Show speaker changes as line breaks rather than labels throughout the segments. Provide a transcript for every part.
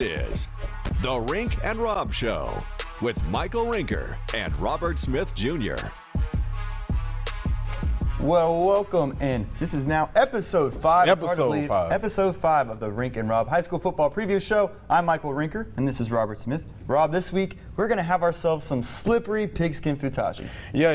Is the Rink and Rob Show with Michael Rinker and Robert Smith Jr.
Well, welcome, and this is now episode 5.
Episode 5
of the Rink and Rob High School Football Preview Show. I'm Michael Rinker, and this is Robert Smith. Rob, this week we're going to have ourselves some slippery pigskin futaji.
Yeah,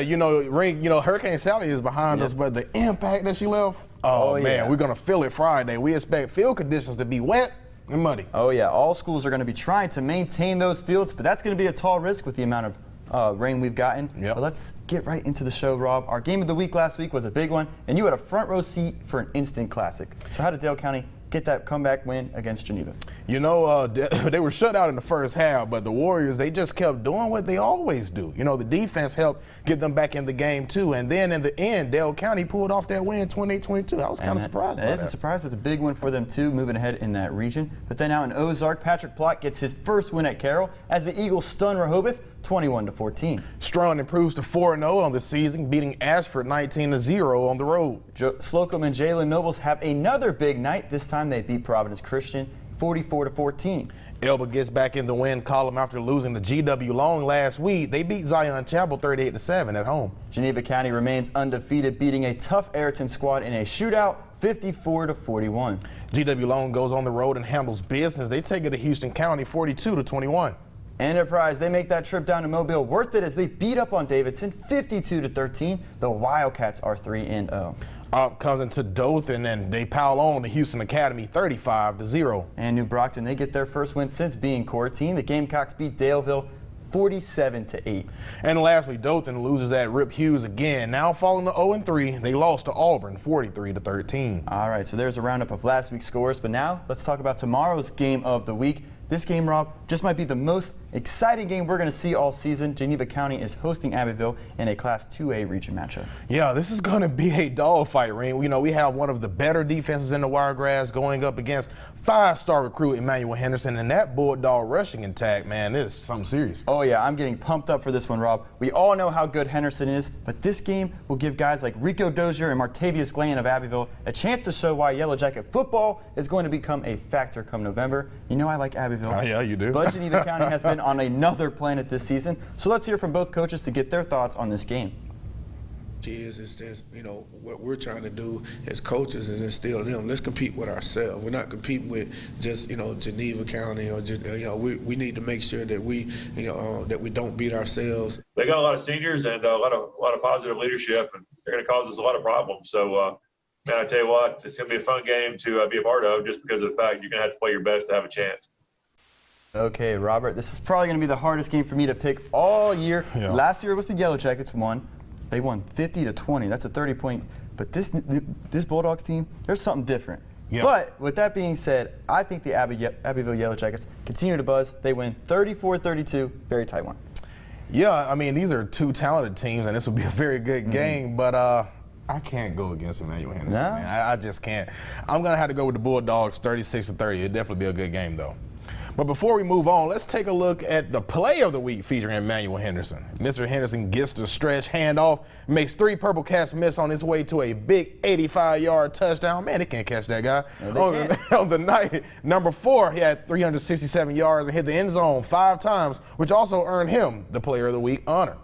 Rink, Hurricane Sally is behind us, but the impact that she left, oh man,
yeah.
We're going to feel it Friday. We expect field conditions to be wet and muddy.
Oh yeah, all schools are going to be trying to maintain those fields, but that's going to be a tall risk with the amount of rain we've gotten.
Yep.
But let's get right into the show, Rob. Our game of the week last week was a big one, and you had a front row seat for an instant classic. So how did Dale County get that comeback win against Geneva?
They were shut out in the first half, but the Warriors, they just kept doing what they always do. The defense helped get them back in the game too, and then in the end, Dale County pulled off that win 28-22. I was kind of surprised.
That is a surprise. It's a big win for them too, moving ahead in that region. But then out in Ozark, Patrick Plott gets his first win at Carroll as the Eagles stun Rehoboth 21-14.
Strong improves to 4-0 on the season, beating Ashford 19-0 on the road.
SLOCOMB and Jalen Nobles have another big night. This time they beat Providence Christian 44-14.
Elba gets back in the win column after losing to G.W.LONG last week. They beat Zion Chapel 38-7 at home.
Geneva County remains undefeated, beating a tough ARITON squad in a shootout 54-41.
G.W.LONG goes on the road and handles business. They take it to Houston County 42-21.
Enterprise, they make that trip down to Mobile worth it as they beat up on Davidson 52-13. The Wildcats are 3-0.
Up comes into Dothan and they pile on the Houston Academy 35-0.
And New Brockton, they get their first win since being quarantined. The Gamecocks beat Daleville 47-8.
And lastly, Dothan loses at Rip Hughes again. Now falling to 0-3, they lost to Auburn 43-13.
All right, so there's a roundup of last week's scores, but now let's talk about tomorrow's game of the week. This game, Rob, just might be the most exciting game we're going to see all season. Geneva County is hosting Abbeville in a Class 2A region matchup.
Yeah, this is going to be a dogfight, Ring. We have one of the better defenses in the Wiregrass going up against 5-star recruit Emmanuel Henderson, and that Bulldog rushing attack, man, this is something serious.
Oh yeah, I'm getting pumped up for this one, Rob. We all know how good Henderson is, but this game will give guys like Rico Dozier and Martavius Glenn of Abbeville a chance to show why Yellow Jacket football is going to become a factor come November. I like Abbeville.
Oh, yeah, you do.
But Geneva County has been on another planet this season, so let's hear from both coaches to get their thoughts on this game.
It's just, what we're trying to do as coaches is instill in them. Let's compete with ourselves. We're not competing with just, Geneva County or just, we need to make sure that we, that we don't beat ourselves.
They got a lot of seniors and a lot of positive leadership, and they're going to cause us a lot of problems. So, man, I tell you what, it's going to be a fun game to be a part of just because of the fact you're going to have to play your best to have a chance.
Okay, Robert, this is probably going to be the hardest game for me to pick all year.
Yeah.
Last year it was the Yellow Jackets won. They won 50-20. That's a 30-point. But this Bulldogs team, there's something different.
Yeah.
But with that being said, I think the Abbeville Yellow Jackets continue to buzz. They win 34-32, very tight one.
Yeah, these are two talented teams, and this will be a very good game, but I can't go against Emmanuel Henderson, man. I just can't. I'm going to have to go with the Bulldogs 36-30. It'll definitely be a good game, though. But before we move on, let's take a look at the play of the week featuring Emmanuel Henderson. Mr. Henderson gets the stretch handoff, makes 3 Purple Cats miss on his way to a big 85-yard touchdown. Man, they can't catch that guy.
No,
on the night, number 4, he had 367 yards and hit the end zone 5 times, which also earned him the Player of the Week honor.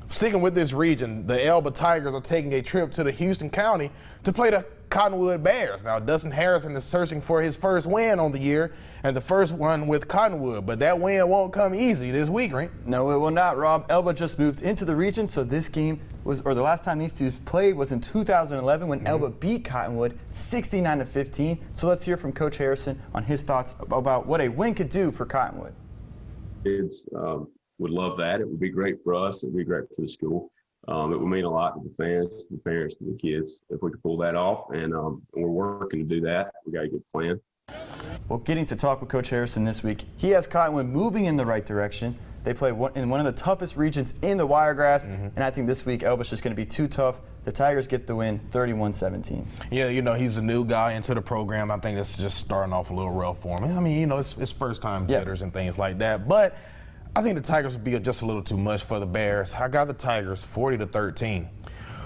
Sticking with this region, the Elba Tigers are taking a trip to the Houston County to play the Cottonwood Bears. Now, Dustin Harrison is searching for his first win on the year and the first one with Cottonwood, but that win won't come easy this week, right?
No, it will not, Rob. Elba just moved into the region, so this game was, or the last time these two played was in 2011 when Elba beat Cottonwood 69-15. So let's hear from Coach Harrison on his thoughts about what a win could do for Cottonwood.
Kids would love that. It would be great for us. It would be great for the school. It would mean a lot to the fans, to the parents, to the kids if we could pull that off, and we're working to do that. We got a good plan.
Well, getting to talk with Coach Harrison this week, he has Cottonwood moving in the right direction. They play in one of the toughest regions in the Wiregrass, and I think this week Elba's just going to be too tough. The Tigers get the win, 31-17.
Yeah, he's a new guy into the program. I think it's just starting off a little rough for him. It's first-time jitters and things like that, but I think the Tigers would be just a little too much for the Bears. I got the Tigers 40-13.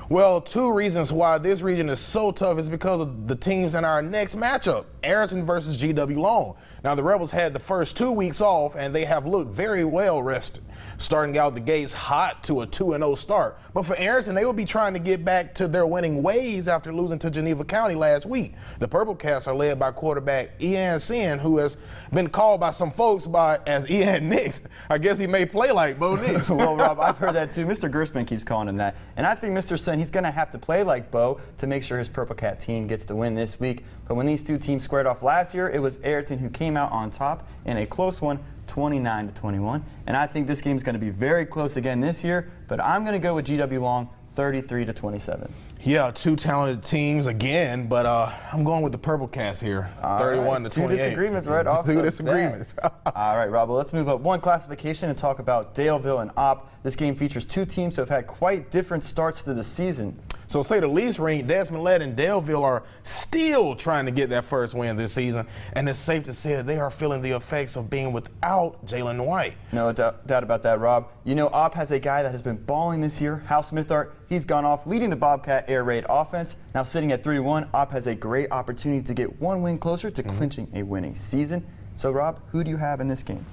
Well, 2 reasons why this region is so tough is because of the teams in our next matchup, ARITON versus G.W.LONG. Now, the Rebels had the first 2 weeks off, and they have looked very well rested, starting out the gates hot to a 2-0 start. But for Arrington, they will be trying to get back to their winning ways after losing to Geneva County last week. The Purple Cats are led by quarterback Ian Sin, who has been called by some folks as Ian Nix. I guess he may play like Bo Nix.
Well, Rob, I've heard that too. Mr. Gersman keeps calling him that. And I think Mr. Sin, he's going to have to play like Bo to make sure his Purple Cat team gets the win this week. But when these two teams squared off last year, it was Arrington who came out on top in a close one, 29-21. And I think this game is going to be very close again this year, but I'm going to go with G.W.LONG, 33-27.
Yeah, two talented teams again, but I'm going with the Purple Cats here, 31-28.
Two disagreements right off
Two disagreements.
All right, Rob, well, let's move up one classification and talk about Daleville and Opp. This game features two teams who have had quite different starts to the season.
So say the least, Rink, Desmond-Led and Daleville are still trying to get that first win this season, and it's safe to say that they are feeling the effects of being without Jalen White.
No doubt about that, Rob. You know, Opp has a guy that has been balling this year, Hal Smithart. He's gone off leading the Bobcat air raid offense. Now sitting at 3-1, Opp has a great opportunity to get one win closer to clinching a winning season. So, Rob, who do you have in this game?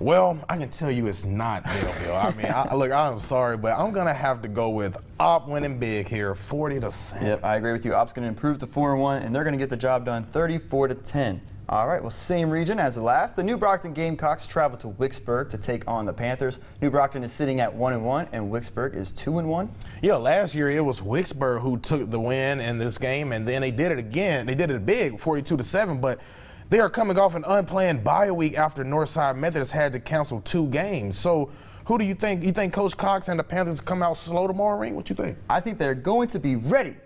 Well, I can tell you it's not Daleville. I mean, look, I'm sorry, but I'm going to have to go with Opp winning big here, 40-7.
Yep, I agree with you. Opp's going to improve to 4-1, and they're going to get the job done 34-10. All right, well, same region as the last. The New Brockton Gamecocks travel to Wicksburg to take on the Panthers. New Brockton is sitting at 1-1, and Wicksburg is 2-1.
Yeah, last year it was Wicksburg who took the win in this game, and then they did it again. They did it big, 42-7, but they are coming off an unplanned bye week after Northside Methodist had to cancel 2 games. So who do you think? You think Coach Cox and the Panthers come out slow tomorrow, Ring? What you think?
I think they're going to be ready.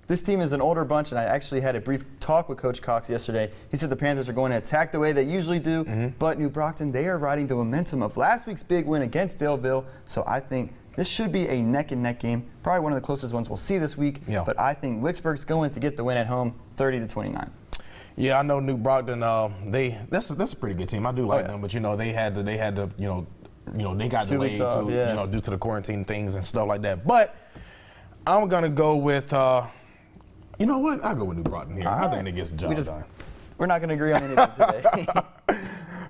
This team is an older bunch, and I actually had a brief talk with Coach Cox yesterday. He said the Panthers are going to attack the way they usually do, but New Brockton, they are riding the momentum of last week's big win against Daleville. So I think this should be a neck-and-neck game, probably one of the closest ones we'll see this week. Yeah. But I think Wicksburg's going to get the win at home, 30-29.
Yeah, I know New Brockton. That's a pretty good team. I do like them, but you know they had to they got delayed due to the quarantine things and stuff like that. But I'm gonna go with you know what? I'll go with New Brockton here. I think they get the job done.
We're not gonna agree on anything today.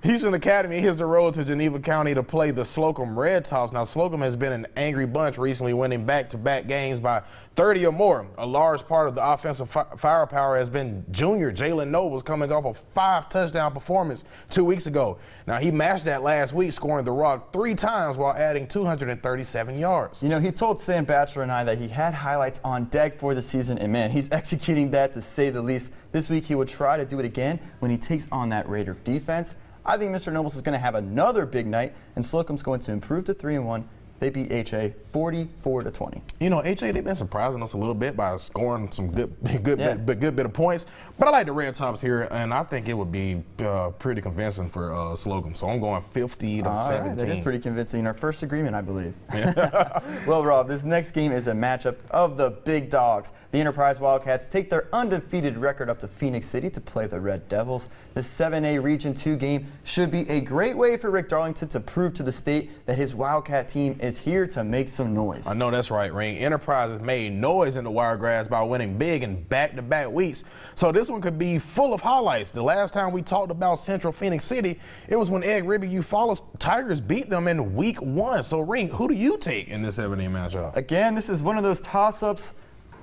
Houston Academy hits the road to Geneva County to play the SLOCOMB Red Tops. Now, SLOCOMB has been an angry bunch recently, winning back-to-back games by 30 or more. A large part of the offensive firepower has been junior Jalen Nobles, coming off a 5-touchdown performance 2 weeks ago. Now, he matched that last week, scoring the rock 3 times while adding 237 yards.
You know, he told Sam Batchelor and I that he had highlights on deck for the season, and man, he's executing that to say the least. This week, he would try to do it again when he takes on that Raider defense. I think Mr. Nobles is going to have another big night, and SLOCOMB's going to improve to 3-1. They beat HA 44-20. You know, HA, they've been surprising us a little bit by scoring some good bit of points. But I like the Red Tops here, and I think it would be pretty convincing for SLOCOMB. So I'm going 50-17. Right, that is pretty convincing. Our first agreement, I believe. Well, Rob, this next game is a matchup of the big dogs. The Enterprise Wildcats take their undefeated record up to Phoenix City to play the Red Devils. This 7A Region 2 game should be a great way for Rick Darlington to prove to the state that his Wildcat team is here to make some noise.
I know that's right, Rink. Enterprise has made noise in the Wiregrass by winning big in back-to-back weeks. So this one could be full of highlights. The last time we talked about Central Phoenix City, it was when Ed Ribby Eufaula's Tigers beat them in week 1. So, Rink, who do you take in this 7A matchup?
Again, this is one of those toss-ups.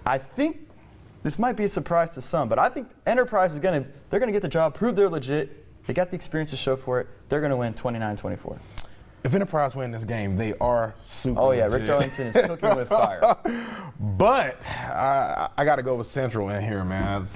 I think this might be a surprise to some, but I think Enterprise is they're going to get the job, prove they're legit. They got the experience to show for it. They're going to win 29-24.
If Enterprise win this game, they are super
legit. Rick Darlington is cooking with fire.
But I got to go with Central in here, man.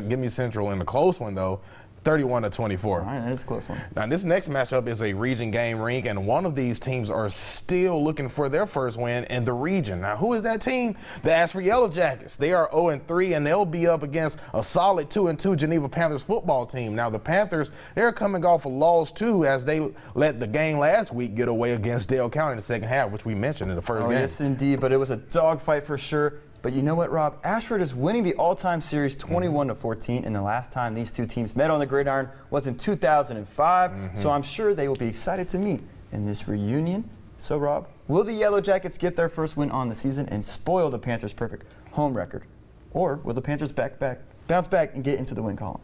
Give me Central in the close one, though. 31-24.
All right, that is a close one.
Now, this next matchup is a region game, Rink, and one of these teams are still looking for their first win in the region. Now, who is that team? The ASHFORD Yellow Jackets. They are 0-3, and they'll be up against a solid 2-2 Geneva Panthers football team. Now, the Panthers, they're coming off a loss, too, as they let the game last week get away against Dale County in the second half, which we mentioned in the first game.
Yes, indeed, but it was a dogfight for sure. But you know what, Rob? ASHFORD is winning the all-time series 21-14, and the last time these two teams met on the gridiron was in 2005. So I'm sure they will be excited to meet in this reunion. So, Rob, will the Yellow Jackets get their first win on the season and spoil the Panthers' perfect home record? Or will the Panthers bounce back and get into the win column?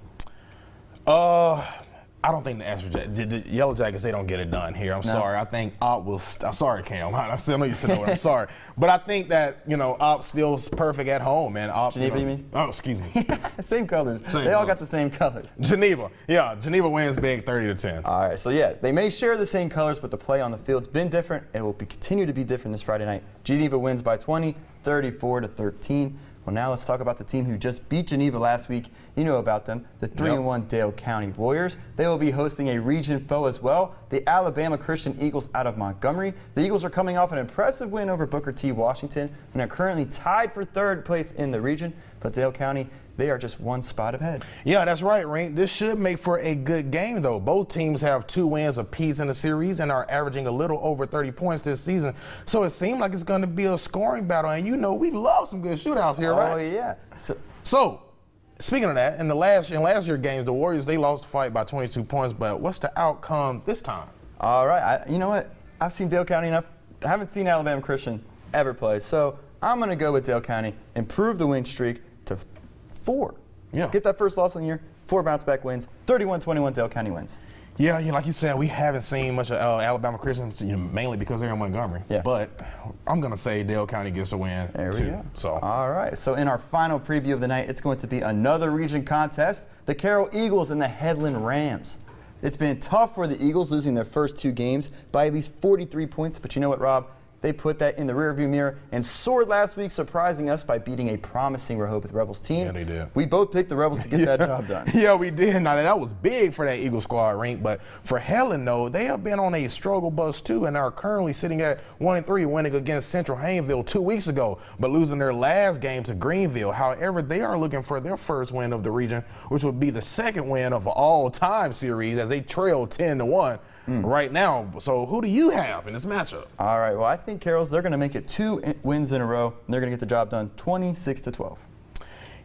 I don't think the Yellow Jackets, they don't get it done here. I'm sorry. I think Op will. I'm sorry, Cam. I still know you said no. I'm sorry, but I think that Op still is perfect at home, man. Op,
Geneva, you mean?
Oh, excuse me.
Same colors. They all got the same colors.
Geneva, yeah. Geneva wins big, 30-10.
All right, so yeah, they may share the same colors, but the play on the field's been different, and it will continue to be different this Friday night. Geneva wins by 20, 34-13. Well, now let's talk about the team who just beat Geneva last week. You know about them, the 3-1 Dale County Warriors. They will be hosting a region foe as well, the Alabama Christian Eagles out of Montgomery. The Eagles are coming off an impressive win over Booker T. Washington and are currently tied for 3rd place in the region. But Dale County, they are just 1 spot ahead.
Yeah, that's right, Rink. This should make for a good game, though. Both teams have 2 wins apiece in the series and are averaging a little over 30 points this season. So it seems like it's going to be a scoring battle. And we love some good shootouts here, right?
Oh, yeah.
So speaking of that, in last year's games, the Warriors, they lost the fight by 22 points. But what's the outcome this time?
All right. You know what? I've seen Dale County enough. I haven't seen Alabama Christian ever play. So I'm going to go with Dale County, improve the win streak to 4.
Yeah.
Get that first loss in the year, 4 bounce-back wins, 31-21 Dale County wins.
Yeah, like you said, we haven't seen much of Alabama Christians, mainly because they're in Montgomery.
Yeah.
But I'm going to say Dale County gets a win,
There we go.
So.
All right. So in our final preview of the night, it's going to be another region contest, the Carroll Eagles and the Headland Rams. It's been tough for the Eagles, losing their first 2 games by at least 43 points. But you know what, Rob? They put that in the rearview mirror and soared last week, surprising us by beating a promising Rehoboth Rebels team.
Yeah, they did.
We both picked the Rebels to get that job done.
Yeah, we did. Now, that was big for that Eagle squad, Rink. But for Helen, though, they have been on a struggle bus, too, and are currently sitting at 1-3, winning against Central Haynesville 2 weeks ago, but losing their last game to Greenville. However, they are looking for their first win of the region, which would be the 2nd win of all-time series as they trail 10-1. Right now. So who do you have in this matchup?
All right. Well, I think Carroll's, they're going to make it 2 wins in a row. And they're going to get the job done 26-12.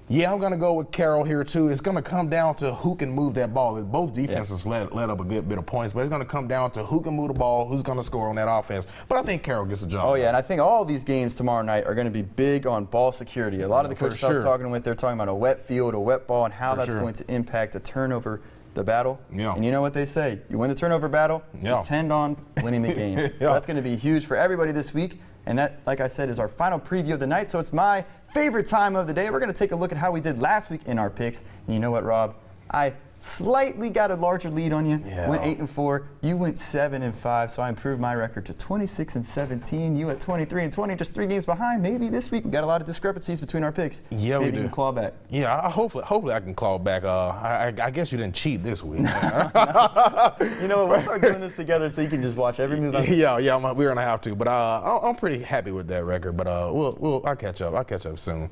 Yeah, I'm going to go with Carroll here, too. It's going to come down to who can move that ball. Both defenses let up a good bit of points, but it's going to come down to who can move the ball, who's going to score on that offense. But I think Carroll gets the job.
Oh, yeah, and I think all these games tomorrow night are going to be big on ball security. A lot of the coaches I was talking with, they're talking about a wet field, a wet ball, and how that's going to impact the turnover the battle.
Yeah.
And you know what they say, you win the turnover battle, you tend on winning the game. So that's going to be huge for everybody this week. And that, like I said, is our final preview of the night. So it's my favorite time of the day. We're going to take a look at how we did last week in our picks. And you know what, Rob? I slightly got a larger lead on you. Went 8-4. You went 7-5. So I improved my record to 26-17. You at 23-20, just 3 games behind. Maybe this week we got a lot of discrepancies between our picks.
Yeah,
maybe
we do.
you can claw back.
Yeah, hopefully I can claw back. I guess you didn't cheat this week.
You know what? We'll start doing this together so you can just watch every move.
Yeah, we're gonna have to. But I'm pretty happy with that record. But I'll catch up. I'll catch up soon.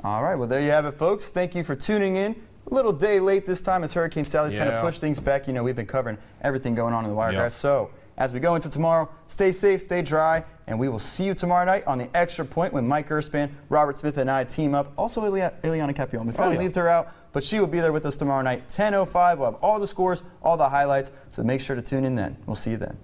All right. Well, there you have it, folks. Thank you for tuning in. A little day late this time as Hurricane Sally's kind of pushed things back. You know, we've been covering everything going on in the Wiregrass. So as we go into tomorrow, stay safe, stay dry, and we will see you tomorrow night on the Extra Point when Mike Gerspan, Robert Smith, and I team up. Also, Ileana Capion. We finally leave her out, but she will be there with us tomorrow night, 10:05. We'll have all the scores, all the highlights, so make sure to tune in then. We'll see you then.